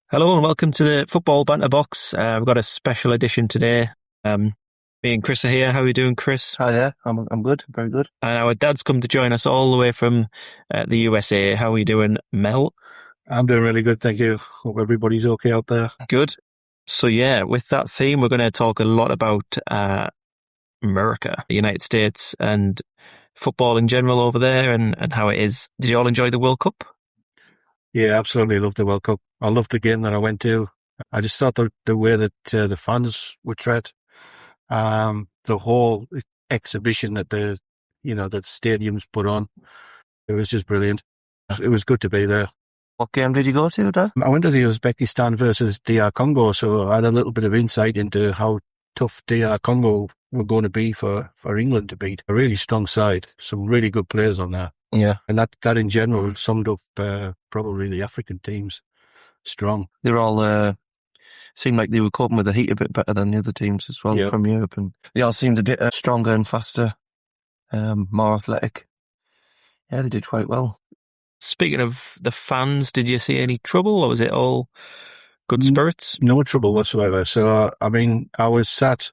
Hello and welcome to the Football Banter Box. We've got a special edition today. Me and Chris are here. How are you doing, Chris? Hi there. I'm good. Very good. And our dad's come to join us all the way from the USA. How are you doing, Mel? I'm doing really good, thank you. Hope everybody's okay out there. Good. So yeah, with that theme, we're going to talk a lot about America, the United States, and football in general over there and how it is. Did you all enjoy the World Cup? Yeah, absolutely loved the World Cup. I loved the game that I went to. I just thought the way that the fans were treated, the whole exhibition that that stadiums put on, it was just brilliant. It was good to be there. What game did you go to, Dad? I went to the Uzbekistan versus DR Congo, so I had a little bit of insight into how tough DR Congo were going to be for England to beat. A really strong side, some really good players on there. Yeah. And that in general summed up probably the African teams strong. They're all seemed like they were coping with the heat a bit better than the other teams as well from Europe, and they all seemed a bit stronger and faster, more athletic. Yeah, they did quite well. Speaking of the fans, did you see any trouble, or was it all good spirits? No trouble whatsoever. So I was sat.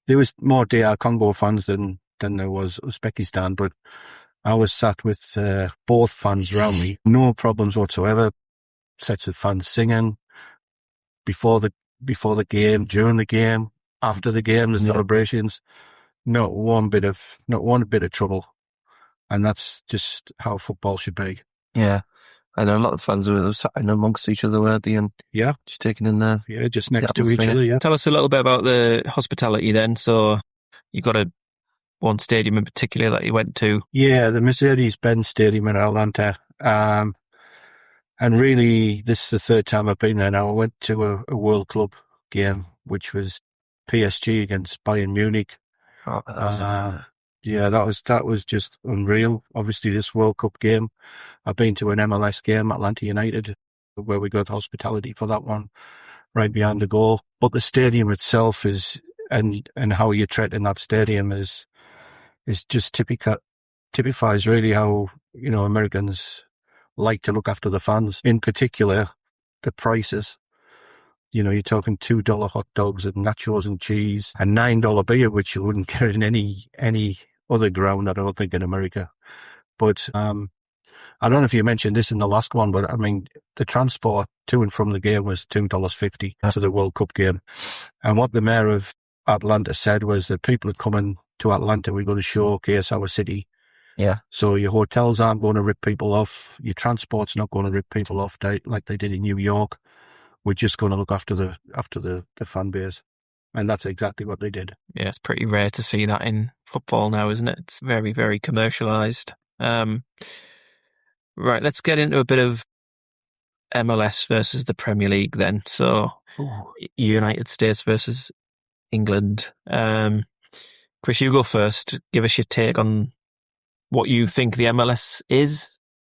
There was more DR Congo fans than there was Uzbekistan, but I was sat with both fans around me. No problems whatsoever. Sets of fans singing before the game, during the game, after the game, the celebrations. Not one bit of trouble, and that's just how football should be. Yeah, and a lot of fans were sat in amongst each other, weren't they? And just taking in there. Yeah, just next to each other. Yeah. Tell us a little bit about the hospitality then. So you got one stadium in particular that you went to? Yeah, the Mercedes-Benz Stadium in Atlanta. And really, this is the third time I've been there now. I went to a World Club game, which was PSG against Bayern Munich. Oh, that was just unreal. Obviously, this World Cup game, I've been to an MLS game, Atlanta United, where we got hospitality for that one, right behind the goal. But the stadium itself and how you treat in that stadium is just typifies really how, Americans like to look after the fans. In particular, the prices. You're talking $2 hot dogs and nachos and cheese and $9 beer, which you wouldn't get in any other ground, I don't think, in America. But I don't know if you mentioned this in the last one, but the transport to and from the game was $2.50 to the World Cup game. And what the mayor of Atlanta said was that people are coming to Atlanta, we're going to showcase our city. Yeah. So your hotels aren't going to rip people off. Your transport's not going to rip people off like they did in New York. We're just going to look after the fan base. And that's exactly what they did. Yeah, it's pretty rare to see that in football now, isn't it? It's very, very commercialised. Right, let's get into a bit of MLS versus the Premier League then. So, United States versus England. Chris, you go first. Give us your take on what you think the MLS is,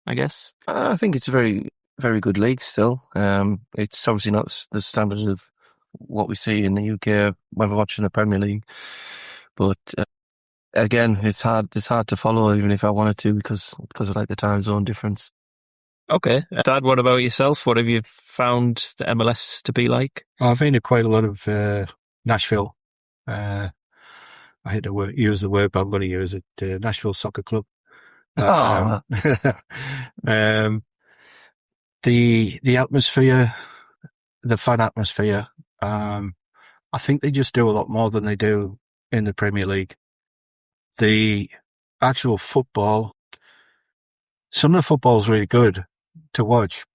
I guess. I think it's a very, very good league still. It's obviously not the standard of what we see in the UK when we're watching the Premier League. But again, it's hard to follow even if I wanted to because of like the time zone difference. Okay. Dad, what about yourself? What have you found the MLS to be like? I've been to quite a lot of Nashville. I hate to use the word, but I'm going to use it. Nashville Soccer Club. The atmosphere, the fan atmosphere. I think they just do a lot more than they do in the Premier League. The actual football, some of the football is really good to watch.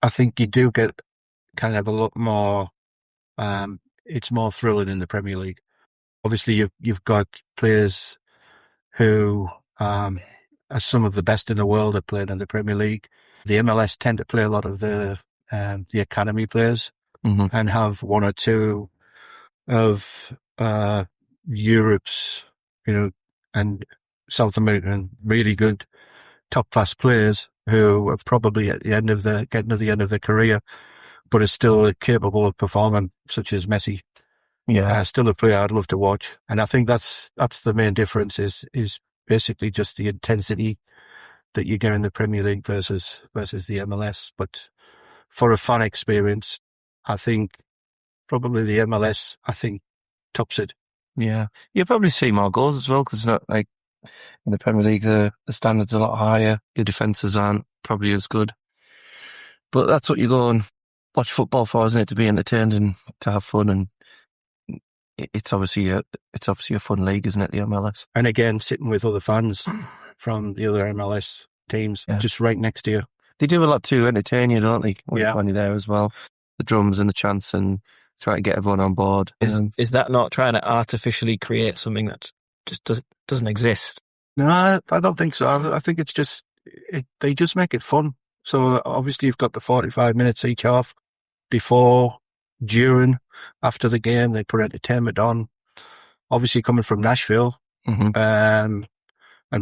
I think you do get kind of a lot more. It's more thrilling in the Premier League. Obviously, you've got players who are some of the best in the world that played in the Premier League. The MLS tend to play a lot of the academy players and have one or two of Europe's, and South American really good top class players who are probably getting to the end of their career, but are still capable of performing, such as Messi. Yeah, still a player I'd love to watch, and I think that's the main difference is basically just the intensity that you get in the Premier League versus the MLS. But for a fan experience, I think probably the MLS, tops it. Yeah. You'll probably see more goals as well, because not like in the Premier League, the standards are a lot higher. Your defences aren't probably as good. But that's what you go and watch football for, isn't it? To be entertained and to have fun. And it's obviously a fun league, isn't it? The MLS. And again, sitting with other fans from the other MLS teams, just right next to you. They do a lot to entertain you, don't they? When Yeah. you're there as well. The drums and the chants and try to get everyone on board. Is that not trying to artificially create something that just doesn't exist? No, I don't think so. I think it's just, they just make it fun. So obviously you've got the 45 minutes each half before, during, after the game. They put entertainment on. Obviously coming from Nashville, and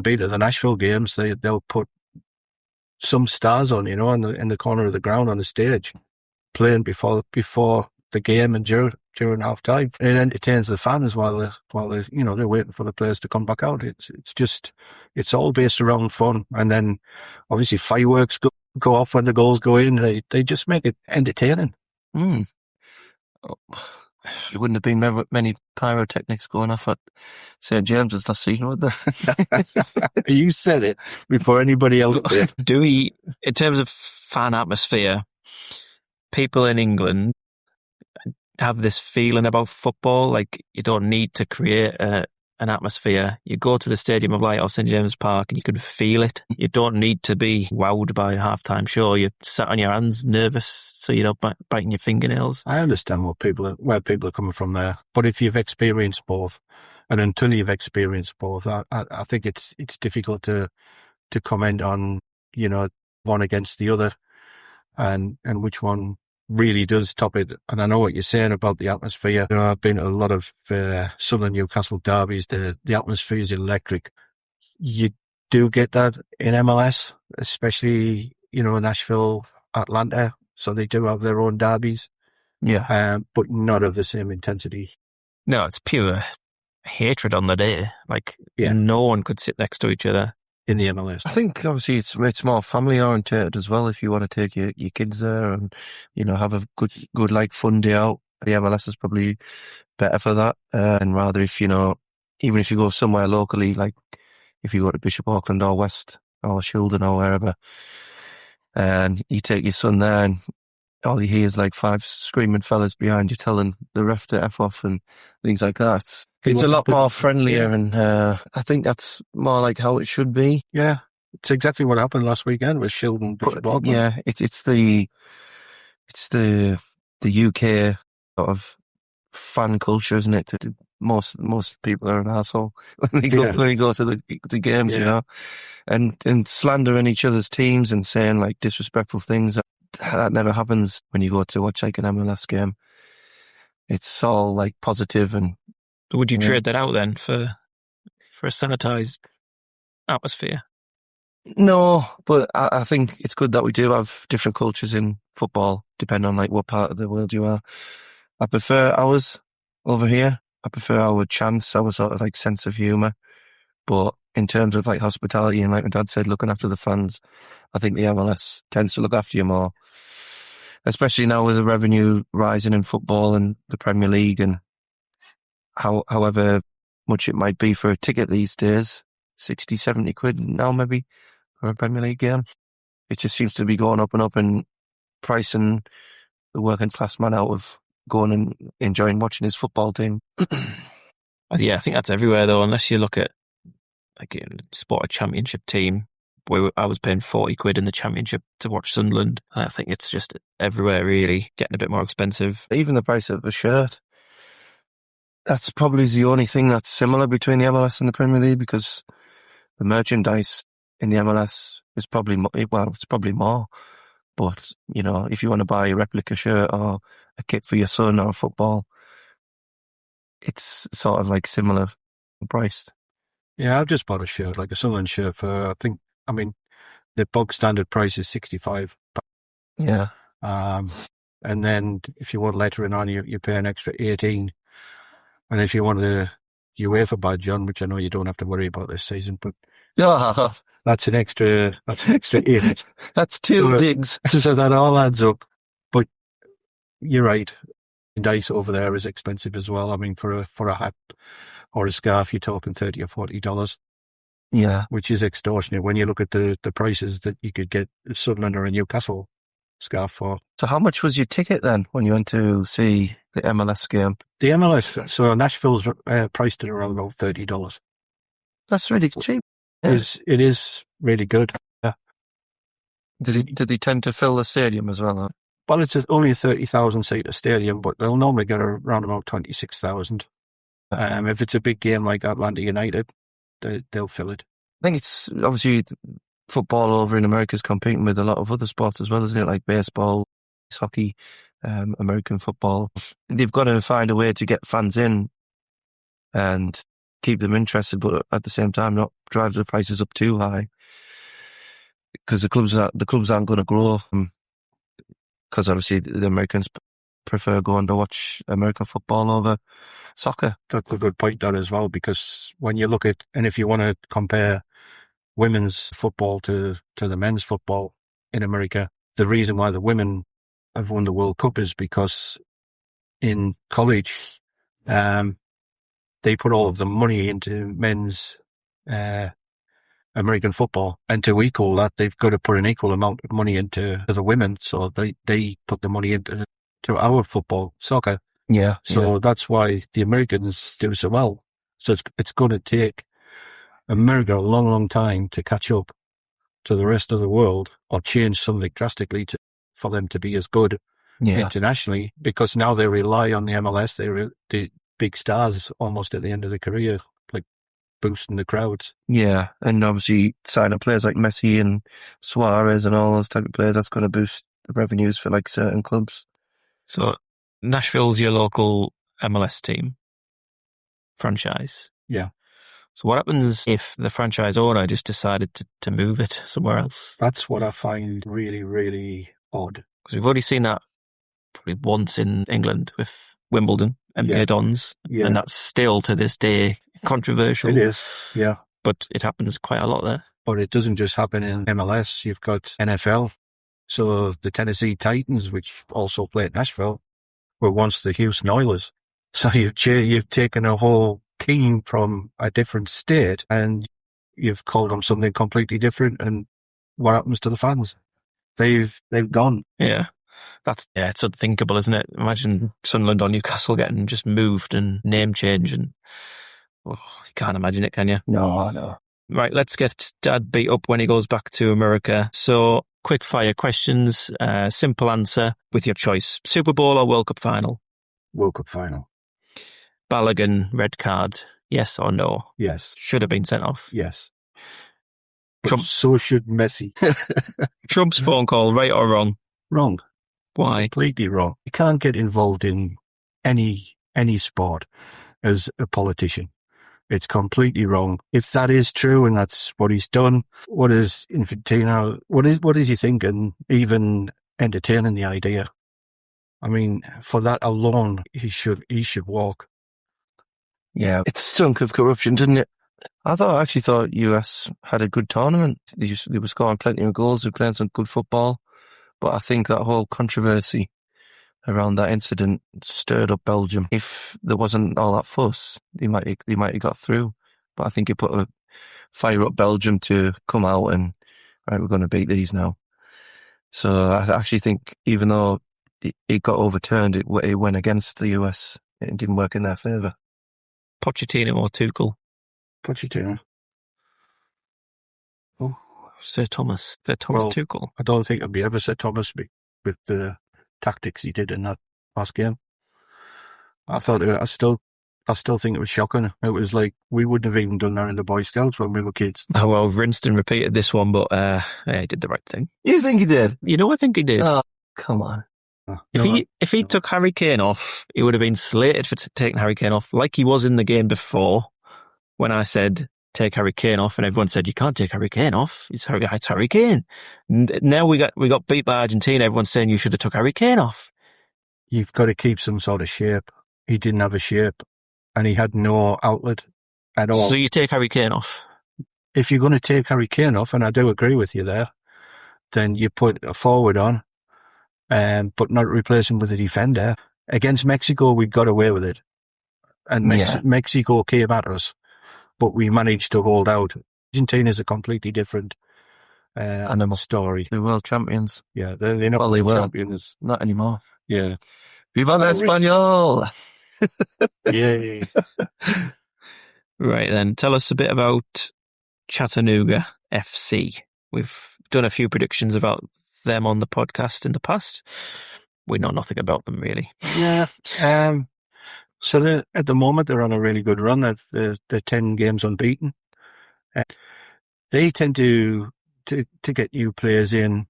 being at the Nashville games, they'll put some stars on, in the corner of the ground on the stage, playing before the game and during half time. And it entertains the fans while they're waiting for the players to come back out. It's all based around fun. And then obviously fireworks go off when the goals go in. They just make it entertaining. There wouldn't have been many pyrotechnics going off at St. James's last season, would there? You said it before anybody else did. Do we, in terms of fan atmosphere, people in England have this feeling about football, like you don't need to create an atmosphere. You go to the Stadium of Light or St James Park and you can feel it. You don't need to be wowed by a halftime show. You're sat on your hands, nervous, so you're not biting your fingernails. I understand where people are coming from there, but if you've experienced both, and until you've experienced both, I think it's difficult to comment on, one against the other, and which one really does top it. And I know what you're saying about the atmosphere. I've been to a lot of Sunland-Newcastle derbies. The atmosphere is electric. You do get that in MLS, especially, Nashville, Atlanta. So they do have their own derbies. Yeah. But not of the same intensity. No, it's pure hatred on the day. Like, no one could sit next to each other. In the MLS. I think obviously it's more family oriented as well. If you want to take your kids there and, have a good like fun day out, the MLS is probably better for that. And rather even if you go somewhere locally, like if you go to Bishop Auckland or West or Shildon or wherever, and you take your son there and all you hear is like 5 screaming fellas behind you telling the ref to F off and things like that. It's a lot more friendlier, and I think that's more like how it should be. Yeah, it's exactly what happened last weekend with Shildon. Yeah, it's the UK sort of fan culture, isn't it? Most people are an asshole when they go to the games, and slandering each other's teams and saying like disrespectful things. That never happens when you go to watch like an MLS game. It's all like positive. And would you trade that out then for a sanitized atmosphere? No, but I think it's good that we do have different cultures in football, depending on like what part of the world you are. I prefer ours over here. I prefer our chants, our sort of like sense of humour. But in terms of like hospitality and like my dad said, looking after the fans, I think the MLS tends to look after you more. Especially now with the revenue rising in football and the Premier League, and however much it might be for a ticket these days, 60, 70 quid now maybe for a Premier League game. It just seems to be going up and up and pricing the working class man out of going and enjoying watching his football team. Yeah, I think that's everywhere though, unless you look at like a sport championship team. Where I was paying 40 quid in the championship to watch Sunderland. I think it's just everywhere really getting a bit more expensive. Even the price of a shirt. That's probably the only thing that's similar between the MLS and the Premier League, because the merchandise in the MLS is probably it's probably more. But, if you want to buy a replica shirt or a kit for your son or football, it's sort of like similar priced. Yeah, I've just bought a shirt, like a Sunderland shirt for, the bog standard price is 65. Yeah. And then if you want lettering on, you pay an extra 18. And if you want a UEFA badge on, which I know you don't have to worry about this season, but that's an extra 8. That's two digs. So that all adds up. you're right. Dice over there is expensive as well. I mean, for a hat or a scarf, you're talking $30 or $40, Yeah. which is extortionate when you look at the prices that you could get a Sunderland or a Newcastle scarf for. So how much was your ticket then when you went to see the MLS game? The MLS, so Nashville's priced at around about $30. That's really cheap. Yeah. It is really good. Yeah. Did they tend to fill the stadium as well? Huh? Well, it's only a 30,000 seater stadium, but they'll normally get around about 26,000. If it's a big game like Atlanta United, they'll fill it. I think it's obviously football over in America is competing with a lot of other sports as well, isn't it? Like baseball, hockey, American football. They've got to find a way to get fans in and keep them interested, but at the same time not drive the prices up too high, because the clubs aren't going to grow. Because obviously the Americans prefer going to watch American football over soccer. That's a good point there as well, because when you look at, and if you want to compare women's football to the men's football in America, the reason why the women have won the World Cup is because in college, they put all of the money into men's American football, and to equal that, they've got to put an equal amount of money into the women. So they put the money into our football, soccer. Yeah. So that's why the Americans do so well. So it's going to take America a long, long time to catch up to the rest of the world or change something drastically for them to be as good internationally, because now they rely on the MLS. They're the big stars almost at the end of their career, like boosting the crowds. Yeah, and obviously signing players like Messi and Suarez and all those type of players, that's going to boost the revenues for like certain clubs. So Nashville's your local MLS team franchise. Yeah. So what happens if the franchise owner just decided to move it somewhere else? That's what I find really, really odd. Because we've already seen that probably once in England with Wimbledon, NBA Dons, and that's still to this day controversial. It is, yeah. But it happens quite a lot there. But it doesn't just happen in MLS. You've got NFL. So the Tennessee Titans, which also play at Nashville, were once the Houston Oilers. So you've taken a whole team from a different state and you've called them something completely different. And what happens to the fans? They've gone. Yeah. It's unthinkable, isn't it? Imagine Sunderland or Newcastle getting just moved and name change, and you can't imagine it, can you? No. Right, let's get Dad beat up when he goes back to America. So, quick fire questions, simple answer with your choice. Super Bowl or World Cup final? World Cup final. Balogun, red card, yes or no? Yes. Should have been sent off? Yes. But so should Messi. Trump's phone call, right or wrong? Wrong. Why? Completely wrong. You can't get involved in any sport as a politician. It's completely wrong. If that is true and that's what he's done, what is Infantino? What is he thinking? Even entertaining the idea? I mean, for that alone, he should walk. Yeah, it stunk of corruption, didn't it? I actually thought US had a good tournament. They were scoring plenty of goals. They were playing some good football. But I think that whole controversy around that incident stirred up Belgium. If there wasn't all that fuss, they might have got through. But I think it put a fire up Belgium to come out and, right, we're going to beat these now. So I actually think even though it got overturned, it went against the US. It didn't work in their favour. Pochettino or Tuchel? Pochettino. Oh, Sir Thomas Tuchel. I don't think it'll be ever Sir Thomas with the tactics he did in that last game. I still think it was shocking. It was like we wouldn't have even done that in the Boy Scouts when we were kids. Oh, well, rinsed and repeated this one, but he did the right thing. You think he did? I think he did. Oh, come on. If he took Harry Kane off, he would have been slated for taking Harry Kane off, like he was in the game before when I said take Harry Kane off, and everyone said you can't take Harry Kane off. It's Harry Kane. Now we got beat by Argentina. Everyone's saying you should have took Harry Kane off. You've got to keep some sort of shape. He didn't have a shape, and he had no outlet at all. So you take Harry Kane off. If you're going to take Harry Kane off, and I do agree with you there, then you put a forward on, but not replace him with a defender. Against Mexico, we got away with it. And Mexico came at us, but we managed to hold out. Argentina's a completely different story. They're world champions. Yeah, they're not world champions. Not anymore. Yeah. Viva Español! Yay. Right then, tell us a bit about Chattanooga FC. We've done a few predictions about them on the podcast in the past. We know nothing about them, really. Yeah. So at the moment, they're on a really good run. They're 10 games unbeaten. They tend to get new players in.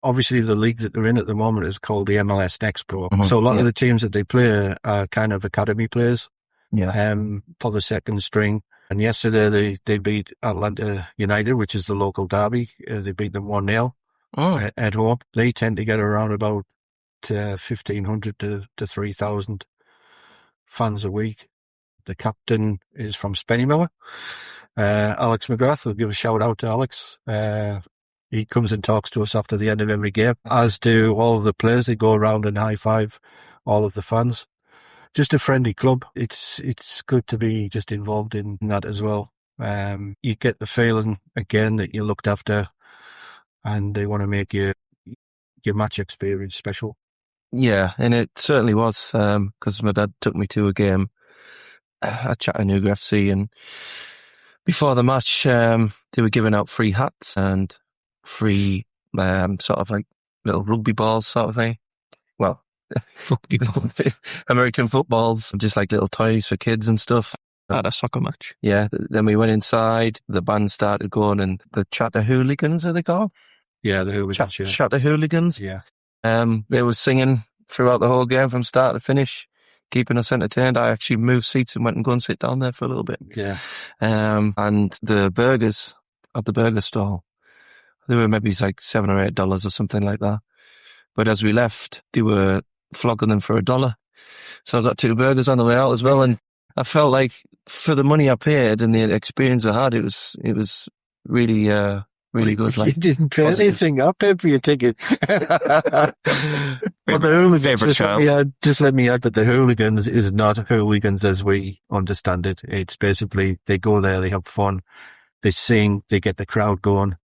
Obviously, the league that they're in at the moment is called the MLS Next Pro. Mm-hmm. So a lot of the teams that they play are kind of academy players for the second string. And yesterday, they beat Atlanta United, which is the local derby. They beat them 1-0 at home. They tend to get around about 1,500 to 3,000 fans a week. The captain is from Spennymoor. Alex McGrath, we'll give a shout out to Alex. He comes and talks to us after the end of every game, as do all of the players. They go around and high five all of the fans. Just a friendly club. It's good to be just involved in that as well. You get the feeling again that you're looked after, and they want to make your match experience special. Yeah, and it certainly was, because my dad took me to a game at Chattanooga FC, and before the match, they were giving out free hats and free sort of like little rugby balls sort of thing. Well, rugby balls. American footballs, just like little toys for kids and stuff. At a soccer match. Yeah, then we went inside, the band started going, and the Chattahooligans, are they called? Yeah, the hooligans. Chattahooligans. Yeah. They were singing throughout the whole game from start to finish, keeping us entertained. I actually moved seats and went and go and sit down there for a little bit. Yeah. And the burgers at the burger stall, they were maybe like $7 or $8 or something like that. But as we left, they were flogging them for $1. So I got 2 burgers on the way out as well. And I felt like for the money I paid and the experience I had, it was really, really good. Like, you didn't pay anything. I paid for your ticket. But the hooligans, just let me add that the hooligans is not hooligans as we understand it. It's basically they go there, they have fun, they sing, they get the crowd going.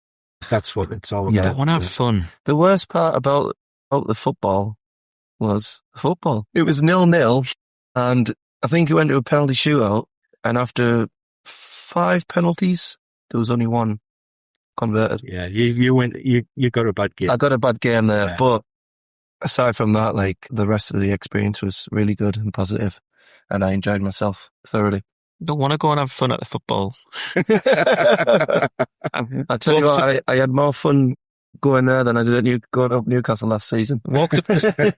That's what it's all about. Yeah, I want to have fun. The worst part about the football was the football. It was 0-0, and I think it went to a penalty shootout, and after 5 penalties, there was only 1 converted. Yeah, you got a bad game. I got a bad game there, but aside from that, like, the rest of the experience was really good and positive, and I enjoyed myself thoroughly. Don't want to go and have fun at the football. I tell you what, I had more fun going there than I did at going up Newcastle last season. Walked up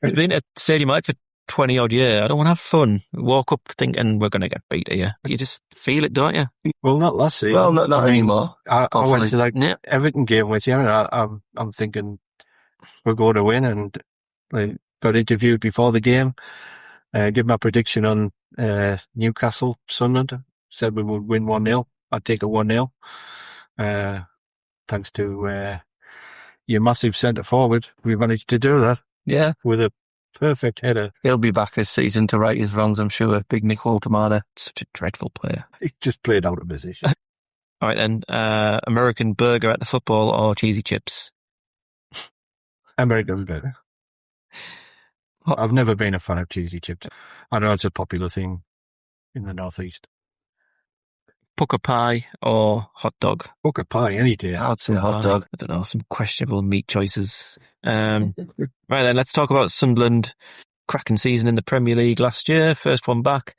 been at Stadium for 20 odd years. I don't want to have fun. Walk up thinking we're going to get beat here. You just feel it, don't you? Well, not last season. Well, not anymore. I went to that Everton game with you, and I'm thinking we're going to win, and I got interviewed before the game. Give my prediction on Newcastle, Sunland. Said we would win 1-0. I'd take a 1-0. Thanks to your massive centre forward, we managed to do that. Yeah. With a perfect header. He'll be back this season to right his wrongs, I'm sure. Big Nick Waltermada. Such a dreadful player. He just played out of position. All right then, American burger at the football or cheesy chips? American burger. I've never been a fan of cheesy chips. I know it's a popular thing in the Northeast. Pucker pie or hot dog? Pucker pie, any day. I'd say hot dog. I don't know, some questionable meat choices. Right then, let's talk about Sunderland. Cracking season in the Premier League last year, first one back.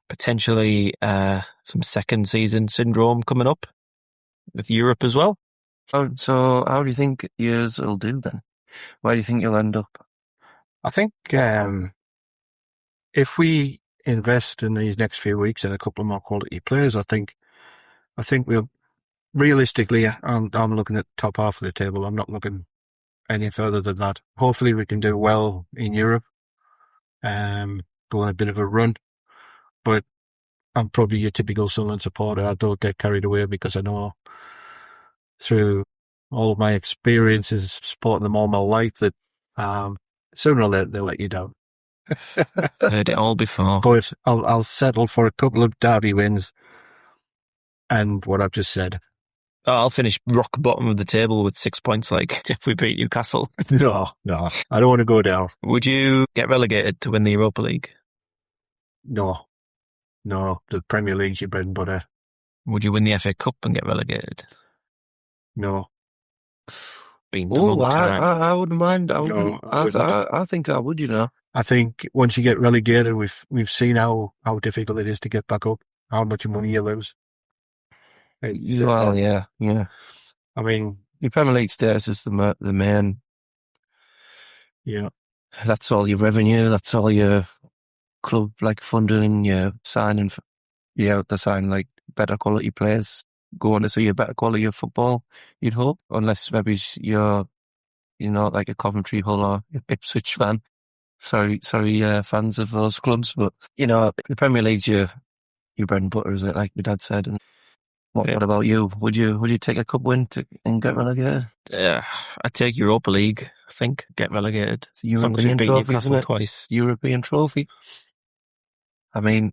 Potentially some second season syndrome coming up with Europe as well. So how do you think yours will do then? Where do you think you'll end up? I think if we invest in these next few weeks in a couple of more quality players, I think we'll realistically. I'm looking at the top half of the table. I'm not looking any further than that. Hopefully, we can do well in Europe. Go on a bit of a run, but I'm probably your typical Sunderland supporter. I don't get carried away because I know through all of my experiences supporting them all my life that Sooner or later they'll let you down. Heard it all before. But I'll settle for a couple of derby wins and what I've just said. Oh, I'll finish rock bottom of the table with 6 points, like if we beat Newcastle. No, I don't want to go down. Would you get relegated to win the Europa League? No, the Premier League's your bread and butter. Would you win the FA Cup and get relegated? No. Been promoted tonight. I wouldn't mind. I wouldn't. I think I would, you know. I think once you get relegated, we've seen how difficult it is to get back up, how much money you lose. Well, yeah. I mean, Your Premier League status is the main. yeah. That's all your revenue. That's all your club like funding. Your signing. They're signing like better quality players. Going to see a better quality of football. You'd hope, unless maybe you're, like a Coventry, Hull, or Ipswich fan. Sorry, fans of those clubs, but the Premier League's your bread and butter, isn't it? Like my dad said. And what about you? Would you take a cup win and get relegated? I'd take Europa League. I think get relegated. It's a European trophy, Newcastle isn't it? twice. European trophy. I mean,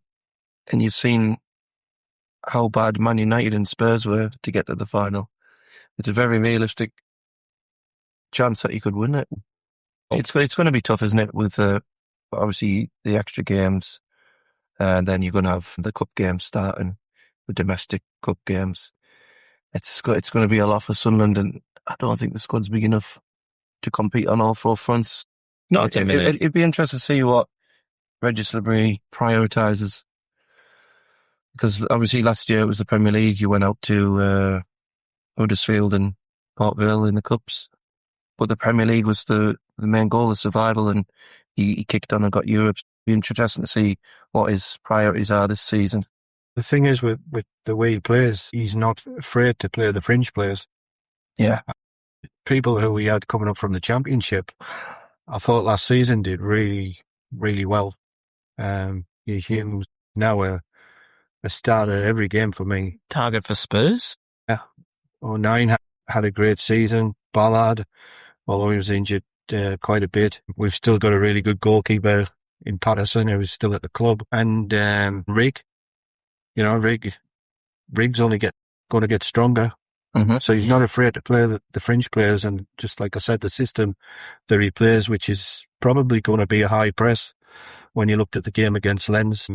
and you've seen how bad Man United and Spurs were to get to the final. It's a very realistic chance that you could win it. It's going to be tough, isn't it? With obviously the extra games, and then you're going to have the cup games starting, the domestic cup games. It's going to be a lot for Sunderland, and I don't think the squad's big enough to compete on all four fronts. Not at the minute. It'd be interesting to see what Regis Labrie prioritises. Because obviously last year it was the Premier League. You went out to Huddersfield and Port Vale in the Cups. But the Premier League was the main goal, the survival, and he kicked on and got Europe. It'd be interesting to see what his priorities are this season. The thing is with the way he plays, he's not afraid to play the fringe players. Yeah. People who he had coming up from the Championship, I thought last season did really, really well. He was now a starter every game for me. Target for Spurs? Yeah. 09 had a great season. Ballard, although he was injured quite a bit. We've still got a really good goalkeeper in Patterson, who's still at the club. And Rigg, Rigg's only going to get stronger. Mm-hmm. So he's not afraid to play the fringe players. And just like I said, the system that he plays, which is probably going to be a high press when you looked at the game against Lens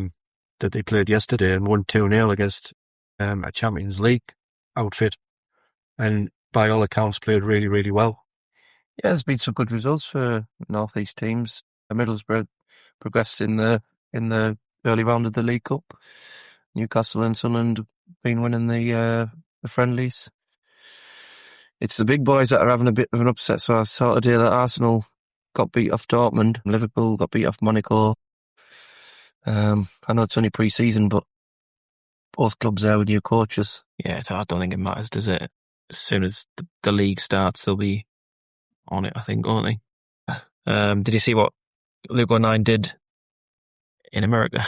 that they played yesterday and won 2-0 against a Champions League outfit. And by all accounts, played really, really well. Yeah, there's been some good results for North East teams. Middlesbrough progressed in the early round of the League Cup. Newcastle and Sunderland have been winning the friendlies. It's the big boys that are having a bit of an upset. So I saw today that Arsenal got beat off Dortmund, Liverpool got beat off Monaco. I know it's only pre-season, but both clubs there with new coaches. Yeah, I don't think it matters, does it? As soon as the league starts, they'll be on it, I think, won't they? Did you see what Luke 19 did in America?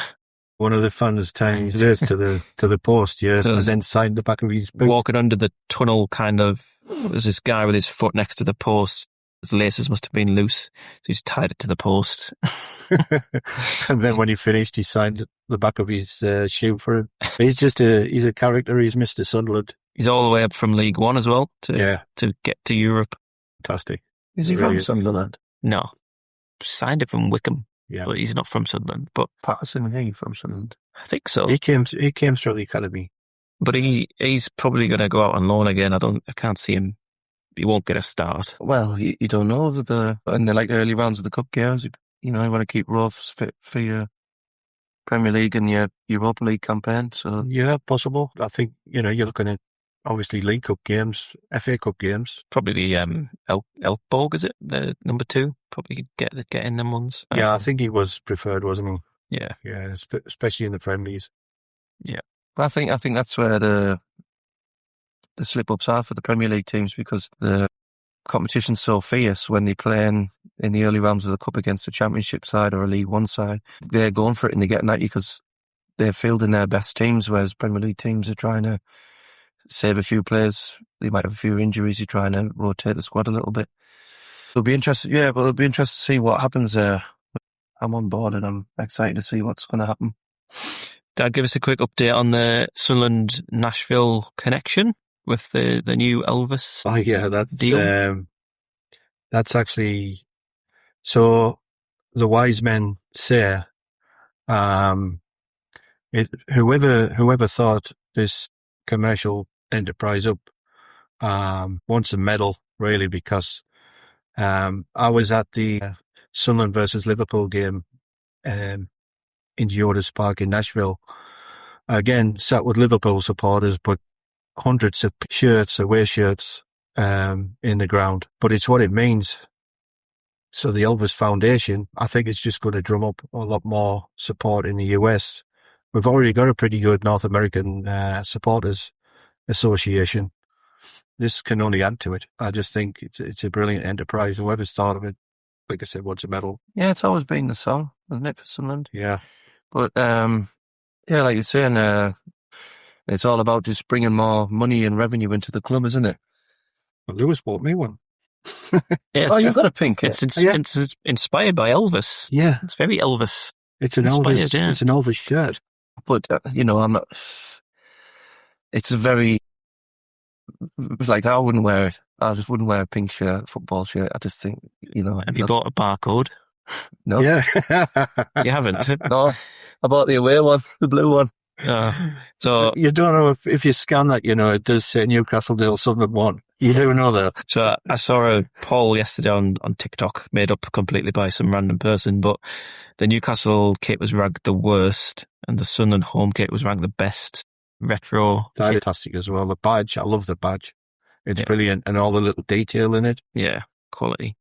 One of the funnest times is to the post, yeah, So and then signed the back of his boot. Walking under the tunnel, kind of, there's this guy with his foot next to the post. His laces must have been loose, so he's tied it to the post. And then when he finished, he signed the back of his shoe for him. He's a character. He's Mr. Sunderland. He's all the way up from League One as well to get to Europe. Fantastic. Is he from Sunderland? No, signed it from Wickham. Yeah, but he's not from Sunderland. But Patterson, he from Sunderland. I think so. He came through the academy. But he's probably going to go out on loan again. I can't see him. He won't get a start. Well, you don't know. And they're like the early rounds of the cup games. You want to keep roughs fit for your Premier League and your Europa League campaign. So yeah, possible. I think you're looking at obviously League Cup games, FA Cup games. Probably the Elfborg, is it? The number 2. Probably get in them ones. Yeah, I think he was preferred, wasn't he? Yeah, especially in the friendlies. Yeah, but I think that's where the slip ups are for the Premier League teams, because the competition's so fierce when they play in the early rounds of the cup against a Championship side or a League One side. They're going for it and they're getting at you because they're fielding their best teams, whereas Premier League teams are trying to save a few players. They might have a few injuries. You're trying to rotate the squad a little bit. It'll be interesting. Yeah, but it'll be interesting to see what happens there. I'm on board and I'm excited to see what's going to happen. Dad, give us a quick update on the Sunland-Nashville Connection with the new Elvis. Oh yeah, deal. That's actually, so the wise men say, whoever thought this commercial enterprise up, wants a medal, really, because I was at the Sunderland versus Liverpool game in Geodis Park in Nashville. Again, sat with Liverpool supporters, but hundreds of shirts, away shirts, in the ground. But it's what it means. So the Elvis Foundation, I think it's just going to drum up a lot more support in the US. We've already got a pretty good North American supporters association. This can only add to it. I just think it's a brilliant enterprise. Whoever's thought of it, like I said, wants a medal. Yeah, it's always been the song, isn't it, for Sunderland? Yeah. But yeah, like you're saying, it's all about just bringing more money and revenue into the club, isn't it? Well, Lewis bought me one. Yeah, Oh, you've got a pink. It's inspired by Elvis. Yeah. It's very Elvis. It's an Inspired, Elvis. yeah. It's an Elvis shirt. But I'm not. It's a very like I wouldn't wear it. I just wouldn't wear a pink shirt, football shirt. I just think Have you bought a barcode? No, Yeah. You haven't. no. I bought the away one, the blue one. So You don't know if you scan that, it does say Newcastle Dale Sunderland 1. You do know that. So I saw a poll yesterday on TikTok made up completely by some random person, but the Newcastle kit was ranked the worst and the Sunderland home kit was ranked the best retro. Fantastic as well. The badge, I love the badge. It's brilliant, and all the little detail in it. Yeah, quality.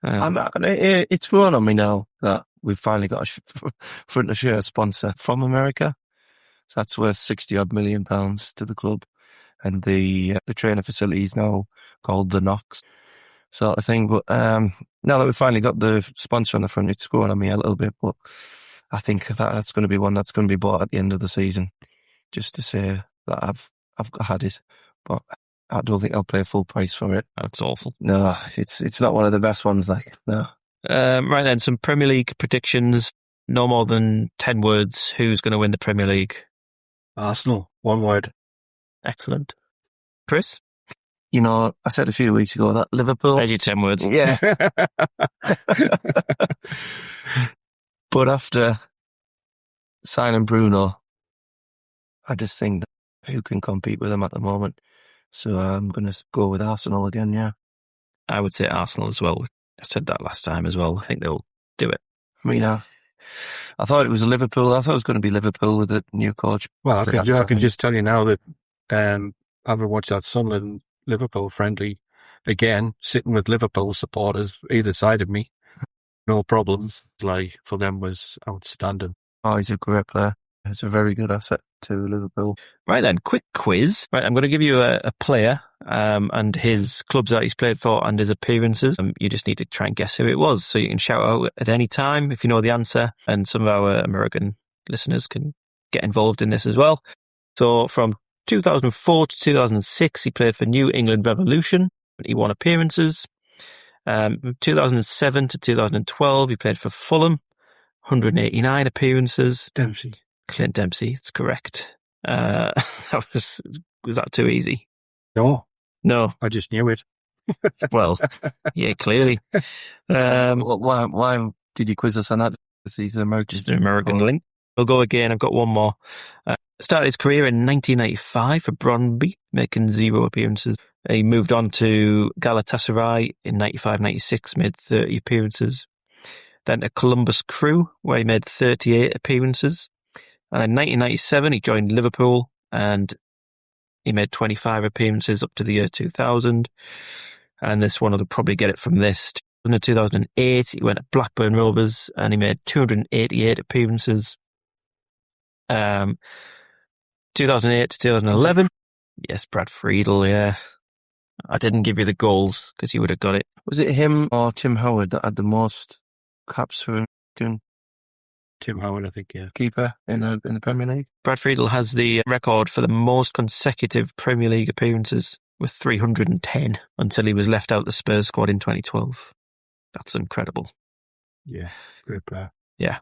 It's grown on me now that we've finally got a front of shirt sponsor from America. So that's worth £60 million to the club. And the trainer facility is now called the Knox sort of thing. But now that we've finally got the sponsor on the front, it's growing on me a little bit. But I think that's going to be one that's going to be bought at the end of the season, just to say that I've had it. But I don't think I'll pay full price for it. That's awful. No, it's not one of the best ones. No. Right then, some Premier League predictions. No more than 10 words. Who's going to win the Premier League? Arsenal, one word. Excellent. Chris? I said a few weeks ago that Liverpool... There's your 10 words. Yeah. But after signing Bruno, I just think that who can compete with them at the moment. So I'm going to go with Arsenal again, yeah. I would say Arsenal as well. I said that last time as well. I think they'll do it. I mean, I thought it was Liverpool. I thought it was going to be Liverpool with the new coach. Well, I can just tell you now that having watched that Sunderland Liverpool friendly again, sitting with Liverpool supporters either side of me, no problems. Like for them was outstanding. Oh, he's a great player. He's a very good asset to Liverpool. Right then, quick quiz. Right, I'm going to give you a player and his clubs that he's played for and his appearances. You just need to try and guess who it was. So you can shout out at any time if you know the answer. And some of our American listeners can get involved in this as well. So from 2004 to 2006, he played for New England Revolution. He won appearances. 2007 to 2012, he played for Fulham. 189 appearances. Clint Dempsey, it's correct. Was that too easy? No. I just knew it. Well, yeah, clearly. Why did you quiz us on that? Because he's just an American link. We'll go again. I've got one more. Started his career in 1995 for Brøndby, making 0 appearances. He moved on to Galatasaray in 95-96, made 30 appearances. Then to Columbus Crew, where he made 38 appearances. And in 1997, he joined Liverpool and he made 25 appearances up to the year 2000. And this one will probably get it from this. In 2008, he went to Blackburn Rovers and he made 288 appearances. 2008 to 2011. Yes, Brad Friedel, yeah. I didn't give you the goals because you would have got it. Was it him or Tim Howard that had the most caps for him? Tim Howard, I think, yeah. Keeper in the Premier League. Brad Friedel has the record for the most consecutive Premier League appearances. with 310 until he was left out the Spurs squad in 2012. That's incredible. Yeah, great player. Yeah.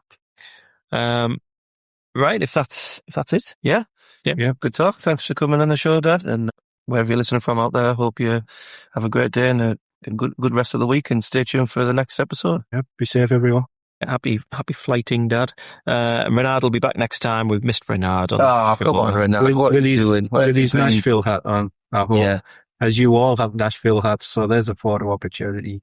Right, if that's it. Yeah. Yeah. Good talk. Thanks for coming on the show, Dad. And wherever you're listening from out there, hope you have a great day and a good rest of the week. And stay tuned for the next episode. Yep. Be safe, everyone. Happy flighting, Dad. Renard will be back next time. We've missed Renard. Come on, Renard. What are you doing? With his Nashville hat on, I hope. Yeah. As you all have Nashville hats, so there's a photo opportunity.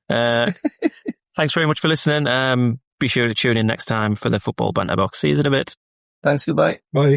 Thanks very much for listening. Be sure to tune in next time for the Football Banter Box. See you in a bit. Thanks. Goodbye. Bye.